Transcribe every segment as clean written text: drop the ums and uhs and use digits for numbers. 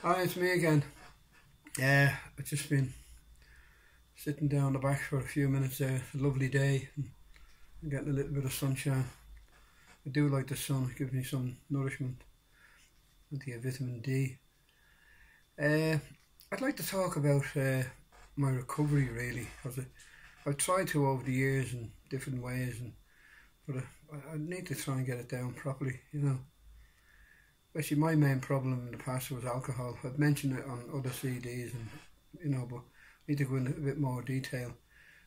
Hi, it's me again. Yeah, I've just been sitting down the back for a few minutes there. It's a lovely day and getting a little bit of sunshine. I do like the sun, it gives me some nourishment and the vitamin D. Uh, I'd like to talk about my recovery really, because I've tried to over the years in different ways, but I need to try and get it down properly. Especially my main problem in the past was alcohol. I've mentioned it on other CDs, but I need to go into a bit more detail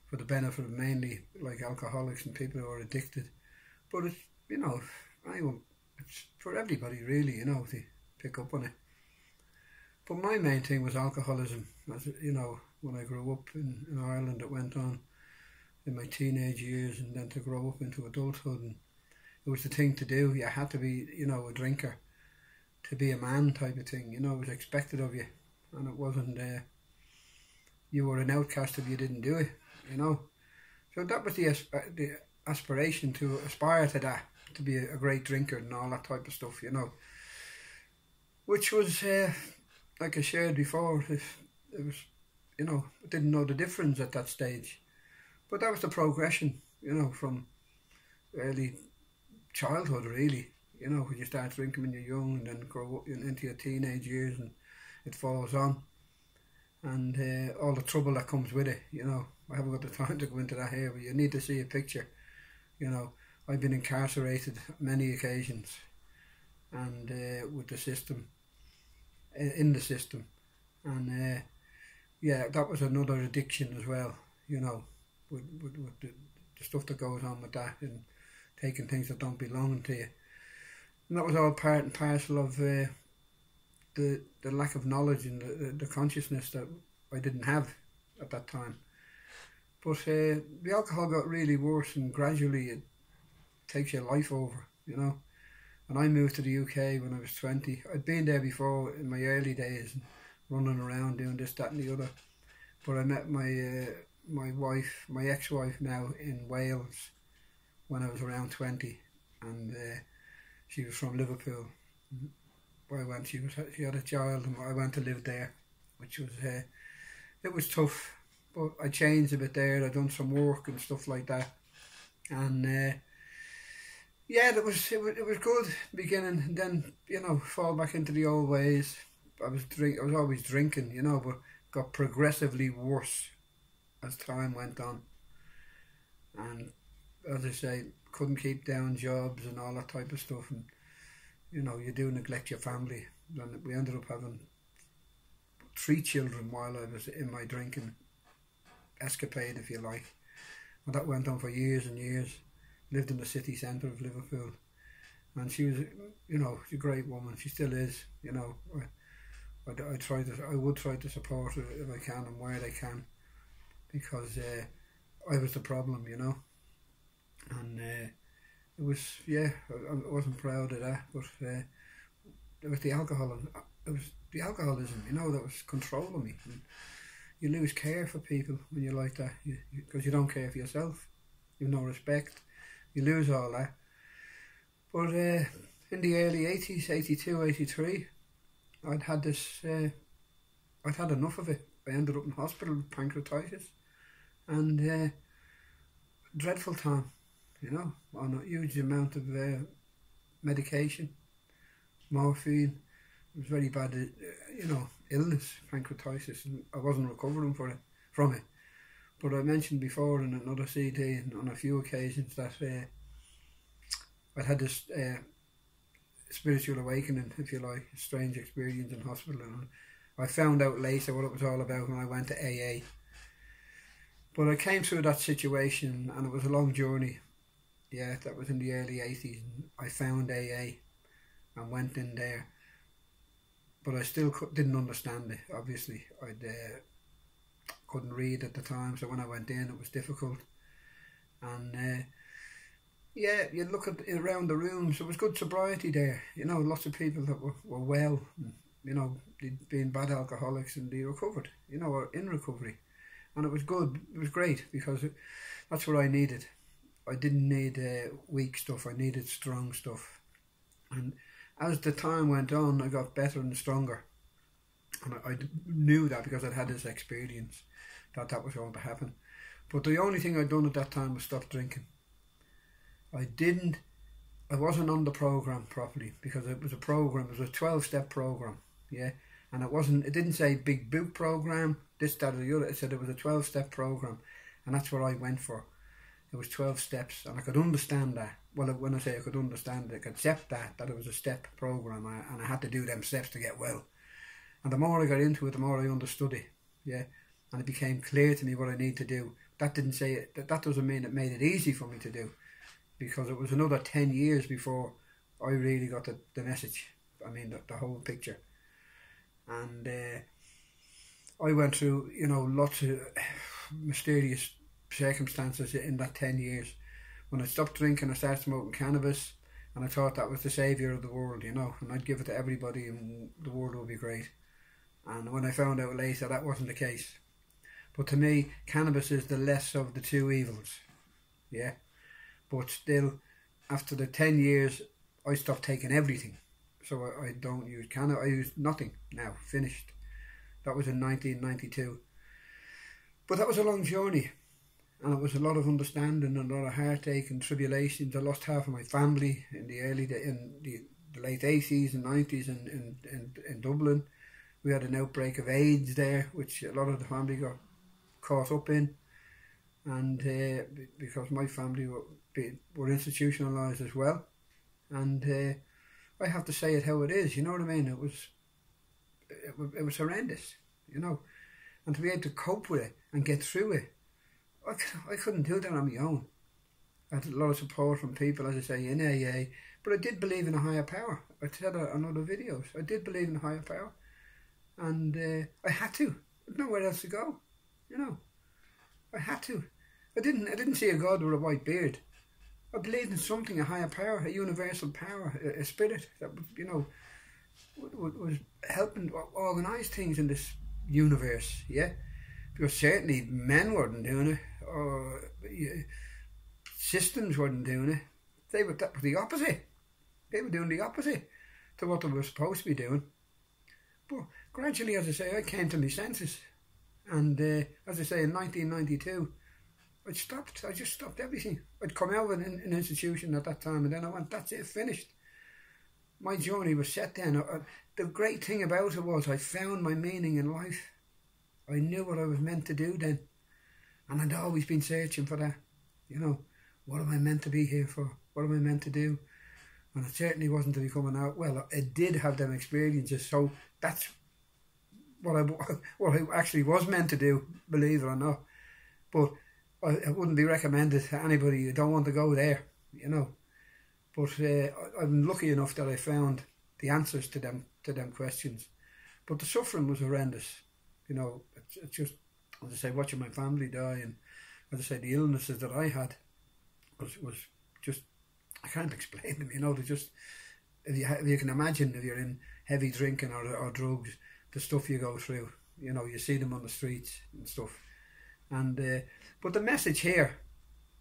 for the benefit of mainly like alcoholics and people who are addicted. But it's anyone, it's for everybody really, to pick up on it. But my main thing was alcoholism. When I grew up in Ireland, it went on in my teenage years, and then to grow up into adulthood, and it was the thing to do. You had to be, a drinker to be a man type of thing. It was expected of you, and it wasn't. You were an outcast if you didn't do it. You know, so that was the aspiration to aspire to that, to be a great drinker and all that type of stuff. Which was like I shared before. It was, I didn't know the difference at that stage, but that was the progression. From early childhood, really. When you start drinking when you're young, and then grow up into your teenage years, and it falls on, and all the trouble that comes with it. I haven't got the time to go into that here, but you need to see a picture. You know, I've been incarcerated many occasions, and with the system, in the system, and yeah, that was another addiction as well. With the stuff that goes on with that, and taking things that don't belong to you, and that was all part and parcel of the lack of knowledge and the consciousness that I didn't have at that time. But the alcohol got really worse, and gradually it takes your life over. And I moved to the UK when I was 20. I'd been there before in my early days, running around doing this, that, and the other. But I met my wife, my ex-wife now, in Wales when I was around 20, and she was from Liverpool. I went. She had a child, and I went to live there, which was it was tough, but I changed a bit there. I done some work and stuff like that, and yeah, it was good beginning. And then fall back into the old ways. I was always drinking, but got progressively worse as time went on, and as I say, couldn't keep down jobs and all that type of stuff, and you do neglect your family. And we ended up having three children while I was in my drinking escapade, if you like. And that went on for years and years. Lived in the city centre of Liverpool, and she was, she's a great woman. She still is. I would try to support her if I can and where I can, because I was the problem. And it was, yeah, I wasn't proud of that, but it was the alcohol. It was the alcoholism, that was controlling me. And you lose care for people when you're like that, because you don't care for yourself. You have no respect. You lose all that. But in the early 80s, 82, 83, I'd had this. I'd had enough of it. I ended up in hospital with pancreatitis, and dreadful time. On a huge amount of medication, morphine. It was very bad, illness, pancreatitis, and I wasn't recovering from it. But I mentioned before in another CD and on a few occasions that I'd had this spiritual awakening, if you like, a strange experience in hospital. And I found out later what it was all about when I went to AA. But I came through that situation, and it was a long journey. Yeah, that was in the early 80s. And I found AA and went in there. But I still didn't understand it, obviously. I couldn't read at the time, so when I went in, it was difficult. And yeah, you look at around the rooms, there was good sobriety there. Lots of people that were well, and, they'd been bad alcoholics, and they recovered, or in recovery. And it was good, it was great, because that's what I needed. I didn't need weak stuff, I needed strong stuff. And as the time went on, I got better and stronger. And I knew that because I'd had this experience that was going to happen. But the only thing I'd done at that time was stop drinking. I wasn't on the program properly, because it was a 12-step program, yeah, and it didn't say big boot program, this, that or the other. It said it was a 12-step program, and that's what I went for. It was 12 steps, and I could understand that. Well, when I say I could understand it, I could accept that it was a step program, and I had to do them steps to get well. And the more I got into it, the more I understood it, yeah, and it became clear to me what I need to do. That didn't say it, that doesn't mean it made it easy for me to do, because it was another 10 years before I really got the message. I mean, the whole picture. And I went through, lots of mysterious circumstances in that 10 years. When I stopped drinking, I started smoking cannabis, and I thought that was the saviour of the world, and I'd give it to everybody and the world would be great. And when I found out later, that wasn't the case. But to me, cannabis is the less of the two evils, yeah. But still, after the 10 years, I stopped taking everything. So I don't use cannabis. I use nothing now, finished. That was in 1992. But that was a long journey. And it was a lot of understanding and a lot of heartache and tribulations. I lost half of my family in the late 80s and 90s in Dublin. We had an outbreak of AIDS there, which a lot of the family got caught up in. And because my family were institutionalised as well. And I have to say it how it is, you know what I mean? It was horrendous, And to be able to cope with it and get through it, I couldn't do that on my own. I had a lot of support from people, as I say, in AA, but I did believe in a higher power. I said on other videos, I did believe in a higher power, and I had to. There's nowhere else to go, I had to. I didn't see a God with a white beard. I believed in something, a higher power, a universal power, a spirit that was helping organise things in this universe, yeah. Because certainly men weren't doing it, or systems weren't doing it. That was the opposite. They were doing the opposite to what they were supposed to be doing. But gradually, as I say, I came to my senses. And as I say, in 1992, I just stopped everything. I'd come out of an institution at that time, and then I went, that's it, finished. My journey was set then. The great thing about it was I found my meaning in life. I knew what I was meant to do then. And I'd always been searching for that. What am I meant to be here for? What am I meant to do? And it certainly wasn't to be coming out. Well, I did have them experiences, so that's what I actually was meant to do, believe it or not. But it wouldn't be recommended to anybody. You don't want to go there, But I'm lucky enough that I found the answers to them questions. But the suffering was horrendous. It's just, as I say, watching my family die, and as I say, the illnesses that I had was just, I can't explain them. They just, if you can imagine, if you're in heavy drinking or drugs, the stuff you go through. You see them on the streets and stuff. And but the message here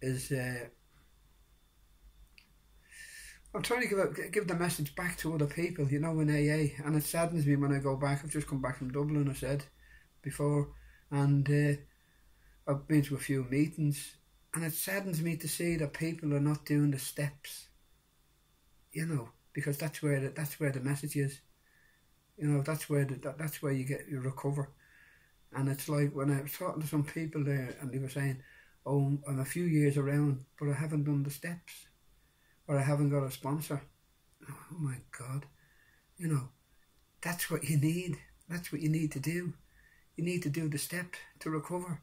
is, I'm trying to give the message back to other people, in AA, and it saddens me when I go back. I've just come back from Dublin, I said before, and I've been to a few meetings, and it saddens me to see that people are not doing the steps, because that's where the message is. That's where you recover. And it's like when I was talking to some people there, and they were saying, oh, I'm a few years around, but I haven't done the steps, or I haven't got a sponsor. Oh my God, that's what you need. That's what you need to do. You need to do the step to recover.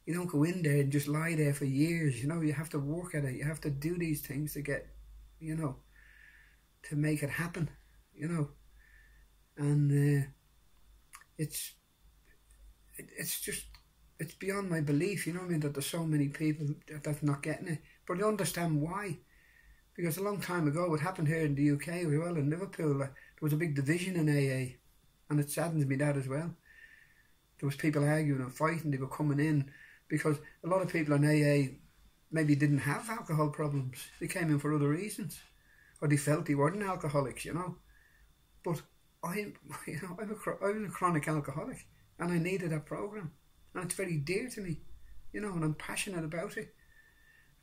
You don't go in there and just lie there for years. You have to work at it. You have to do these things to get, to make it happen. And it's beyond my belief, that there's so many people that's not getting it. But I understand why. Because a long time ago, it happened here in the UK as well, in Liverpool, there was a big division in AA, and it saddens me that as well. There was people arguing and fighting, they were coming in, because a lot of people in AA maybe didn't have alcohol problems. They came in for other reasons, or they felt they weren't alcoholics, But I was a chronic alcoholic, and I needed that program, and it's very dear to me, and I'm passionate about it.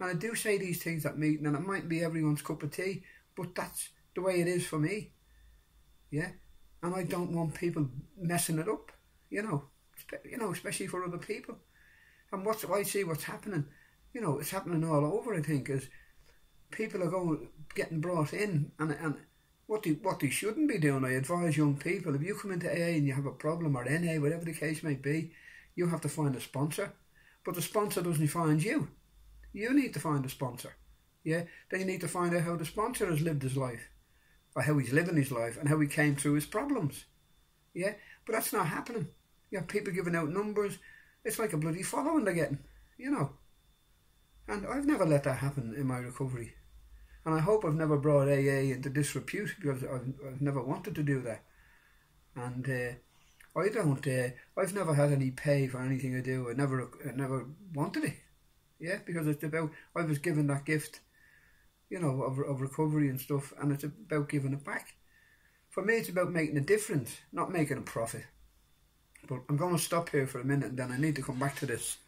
And I do say these things at meeting, and it mightn't be everyone's cup of tea, but that's the way it is for me. Yeah, and I don't want people messing it up, especially for other people. And I see what's happening, it's happening all over. I think is people are getting brought in, and what they shouldn't be doing. I advise young people: if you come into AA and you have a problem, or NA, whatever the case may be, you have to find a sponsor. But the sponsor doesn't find you. You need to find a sponsor. Yeah, then you need to find out how the sponsor has lived his life, or how he's living his life, and how he came through his problems. Yeah, but that's not happening. You have people giving out numbers. It's like a bloody following they're getting, And I've never let that happen in my recovery. And I hope I've never brought AA into disrepute, because I've never wanted to do that. And I've never had any pay for anything I do. I never wanted it. Yeah, because it's about, I was given that gift, of recovery and stuff, and it's about giving it back. For me, it's about making a difference, not making a profit. But I'm going to stop here for a minute, and then I need to come back to this.